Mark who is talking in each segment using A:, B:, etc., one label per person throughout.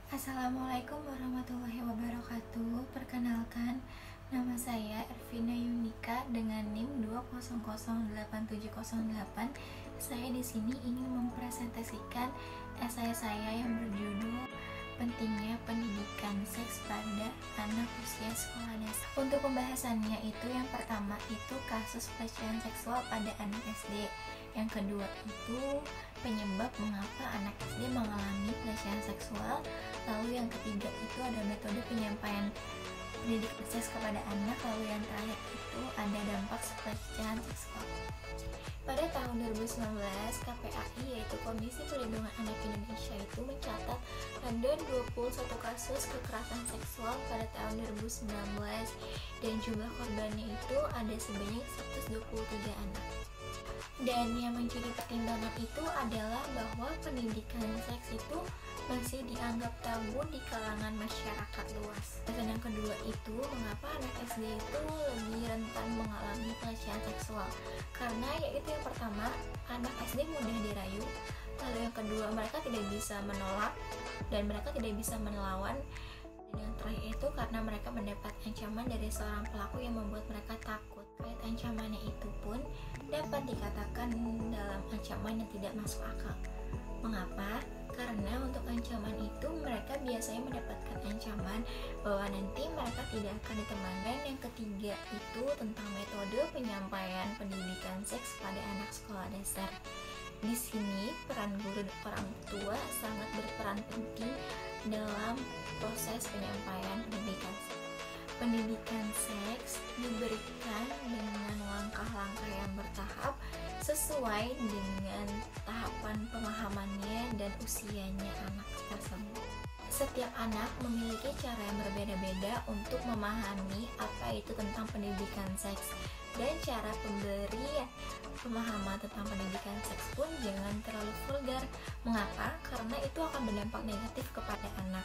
A: Assalamualaikum warahmatullahi wabarakatuh. Perkenalkan, nama saya Ervina Yunika dengan NIM 2008708. Saya di sini ingin mempresentasikan esai saya yang berjudul Pentingnya Pendidikan Seks pada Anak Usia Sekolah Dasar. Untuk pembahasannya itu, yang pertama itu kasus pelecehan seksual pada anak SD. Yang kedua itu penyebab mengapa anak SD mengalami pelecehan seksual. Lalu yang ketiga itu ada metode penyampaian pendidikan seks kepada anak. Lalu yang terakhir itu ada dampak pelecehan seksual. Pada tahun 2019, KPAI yaitu Komisi Perlindungan Anak Indonesia itu mencatat ada 21 kasus kekerasan seksual pada tahun 2019 dan jumlah korbannya itu ada sebanyak 123 anak. Dan yang menjadi pertimbangan itu adalah bahwa pendidikan seks itu masih dianggap tabu di kalangan masyarakat luas. Dan yang kedua itu, mengapa anak SD itu lebih rentan mengalami pelecehan seksual? Karena yaitu yang pertama, anak SD mudah dirayu. Lalu yang kedua, mereka tidak bisa menolak dan mereka tidak bisa melawan. Dan yang terakhir itu karena mereka mendapat ancaman dari seorang pelaku yang membuat mereka takut. Kait ancamannya itu pun dapat dikatakan dalam ancaman yang tidak masuk akal. Mengapa? Karena untuk ancaman itu mereka biasanya mendapatkan ancaman bahwa nanti mereka tidak akan ditemani. Dan yang ketiga itu tentang metode penyampaian pendidikan seks pada anak sekolah dasar. Di sini peran guru dan orang tua sangat berperan penting dalam proses penyampaian pendidikan seks. Pendidikan seks diberikan dengan langkah-langkah yang bertahap sesuai dengan tahapan pemahamannya dan usianya anak tersebut. Setiap anak memiliki cara yang berbeda-beda untuk memahami apa itu tentang pendidikan seks, dan cara pemberian pemahaman tentang pendidikan seks pun jangan terlalu vulgar. Mengapa? Karena itu akan berdampak negatif kepada anak.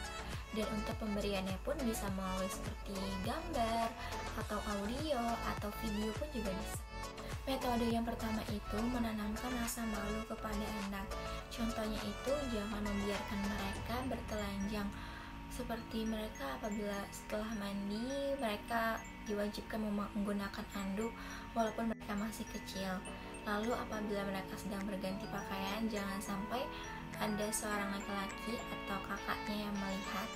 A: Dan untuk pemberiannya pun bisa melalui seperti gambar atau audio atau video pun juga bisa. Metode yang pertama itu menanamkan rasa malu kepada anak. Contohnya itu jangan membiarkan mereka bertelanjang. Seperti mereka apabila setelah mandi mereka diwajibkan menggunakan anduk walaupun mereka masih kecil. Lalu apabila mereka sedang berganti pakaian, jangan sampai ada seorang laki-laki atau kakaknya yang melihat.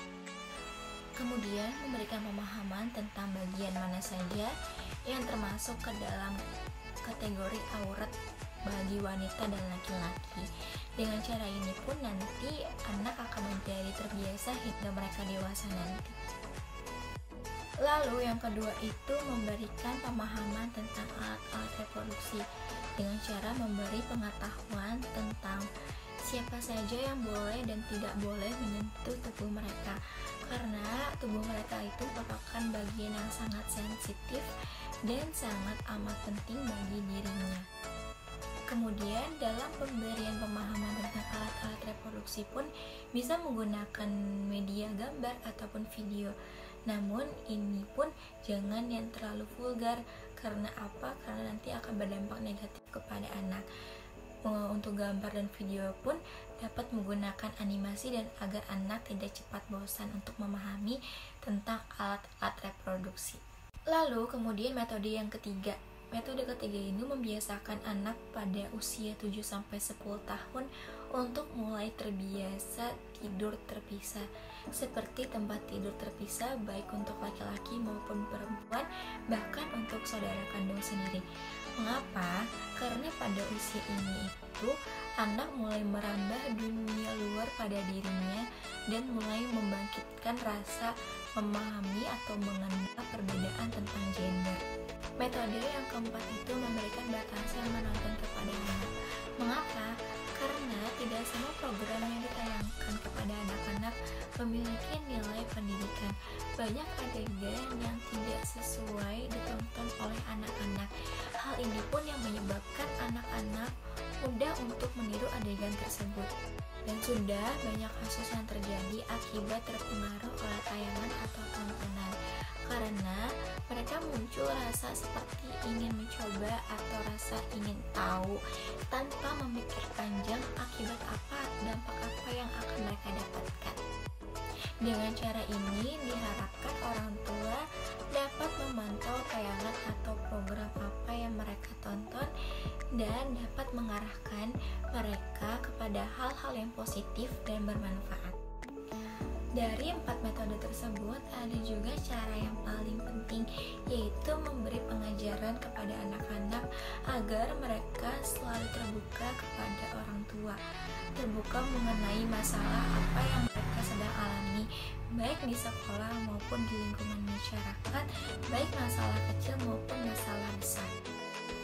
A: Kemudian memberikan pemahaman tentang bagian mana saja yang termasuk ke dalam kategori aurat bagi wanita dan laki-laki. Dengan cara ini pun nanti anak akan menjadi terbiasa hingga mereka dewasa nanti. Lalu yang kedua itu memberikan pemahaman tentang alat-alat reproduksi dengan cara memberi pengetahuan tentang siapa saja yang boleh dan tidak boleh menyentuh tubuh mereka, karena tubuh mereka itu merupakan bagian yang sangat sensitif dan sangat amat penting bagi dirinya. Kemudian dalam pemberian pemahaman tentang alat-alat reproduksi pun bisa menggunakan media gambar ataupun video. Namun ini pun jangan yang terlalu vulgar. Karena apa? Karena nanti akan berdampak negatif kepada anak. Untuk gambar dan video pun dapat menggunakan animasi dan agar anak tidak cepat bosan untuk memahami tentang alat-alat reproduksi. Lalu kemudian metode yang ketiga. Metode ketiga ini membiasakan anak pada usia 7-10 tahun untuk mulai terbiasa tidur terpisah, seperti tempat tidur terpisah baik untuk laki-laki maupun perempuan, bahkan untuk saudara kandung sendiri. Mengapa? Karena pada usia ini itu anak mulai merambah dunia luar pada dirinya dan mulai membangkitkan rasa memahami atau mengenal perbedaan tentang gender. Metode yang keempat itu memberikan batasan menonton kepada anak. Mengapa? Karena tidak semua program yang ditayangkan kepada anak-anak memiliki nilai pendidikan. Banyak adegan yang tidak sesuai ditonton oleh anak-anak. Hal ini pun yang menyebabkan anak-anak mudah untuk meniru adegan tersebut. Dan sudah banyak kasus yang terjadi akibat terpengaruh oleh tayangan atau tontonan. Karena mereka muncul rasa seperti ingin mencoba atau rasa ingin tahu tanpa memikir panjang akibat apa, dampak apa yang akan mereka dapatkan. Dengan cara ini diharapkan orang tua dapat memantau tayangan atau program apa yang mereka tonton dan dapat mengarahkan mereka kepada hal-hal yang positif dan bermanfaat. Dari 4 metode tersebut, ada juga cara yang paling penting, yaitu memberi pengajaran kepada anak-anak agar mereka selalu terbuka kepada orang tua, terbuka mengenai masalah apa yang mereka sedang alami, baik di sekolah maupun di lingkungan masyarakat, baik masalah kecil maupun masalah besar.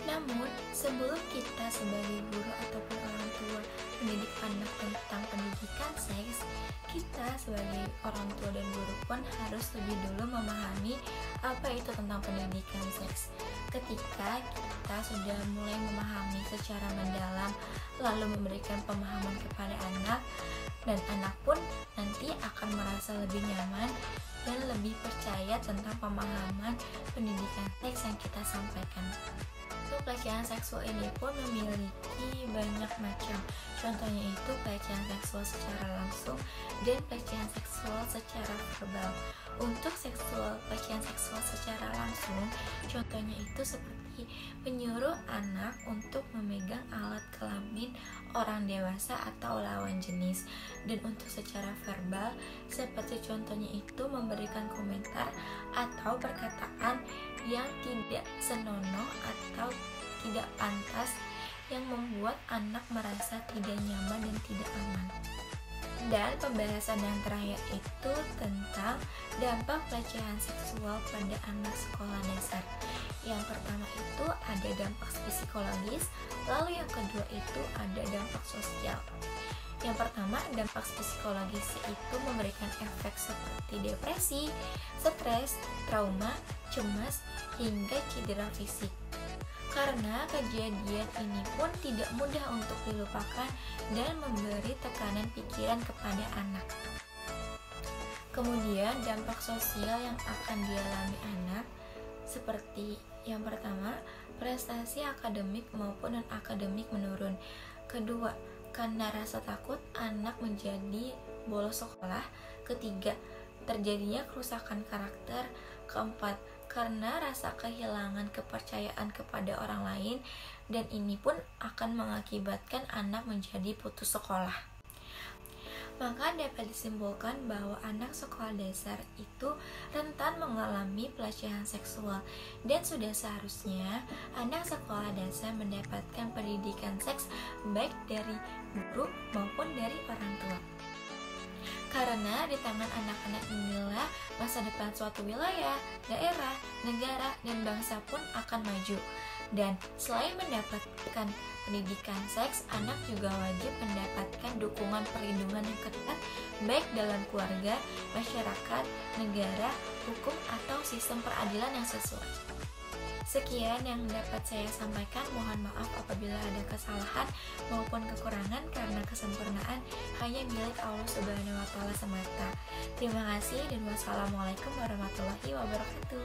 A: Namun, sebelum kita sebagai guru ataupun orang tua mendidik anak tentang pendidikan seks, kita sebagai orang tua dan guru pun harus lebih dulu memahami apa itu tentang pendidikan seks. Ketika kita sudah mulai memahami secara mendalam, lalu memberikan pemahaman kepada anak, dan anak pun nanti akan merasa lebih nyaman dan lebih percaya tentang pemahaman pendidikan seks yang kita sampaikan. Untuk pelecehan seksual ini pun memiliki banyak macam. Contohnya itu pelecehan seksual secara langsung dan pelecehan seksual secara verbal. Untuk pelecehan seksual secara langsung, contohnya itu seperti menyuruh anak untuk memegang alat kelamin orang dewasa atau lawan jenis. Dan untuk secara verbal, seperti contohnya itu memberikan komentar atau perkataan yang tidak senonoh atau tidak pantas yang membuat anak merasa tidak nyaman dan tidak aman. Dan pembahasan yang terakhir itu tentang dampak pelecehan seksual pada anak sekolah dasar. Yang pertama itu ada dampak psikologis, lalu yang kedua itu ada dampak sosial. Yang pertama, dampak psikologis itu memberikan efek seperti depresi, stres, trauma, cemas, hingga cedera fisik. Karena kejadian ini pun tidak mudah untuk dilupakan dan memberi tekanan pikiran kepada anak. Kemudian dampak sosial yang akan dialami anak seperti yang pertama, prestasi akademik maupun non-akademik menurun. Kedua, karena rasa takut anak menjadi bolos sekolah. Ketiga, terjadinya kerusakan karakter. Keempat, karena rasa kehilangan kepercayaan kepada orang lain, dan ini pun akan mengakibatkan anak menjadi putus sekolah. Maka dapat disimpulkan bahwa anak sekolah dasar itu rentan mengalami pelecehan seksual, dan sudah seharusnya anak sekolah dasar mendapatkan pendidikan seks baik dari guru maupun dari orang tua. Karena di tangan anak-anak inilah masa depan suatu wilayah, daerah, negara, dan bangsa pun akan maju. Dan selain mendapatkan pendidikan seks, anak juga wajib mendapatkan dukungan perlindungan yang ketat baik dalam keluarga, masyarakat, negara, hukum, atau sistem peradilan yang sesuai. Sekian yang dapat saya sampaikan. Mohon maaf apabila ada kesalahan maupun kekurangan, karena kesempurnaan hanya milik Allah Subhanahu wa Ta'ala semata. Terima kasih dan wassalamualaikum warahmatullahi wabarakatuh.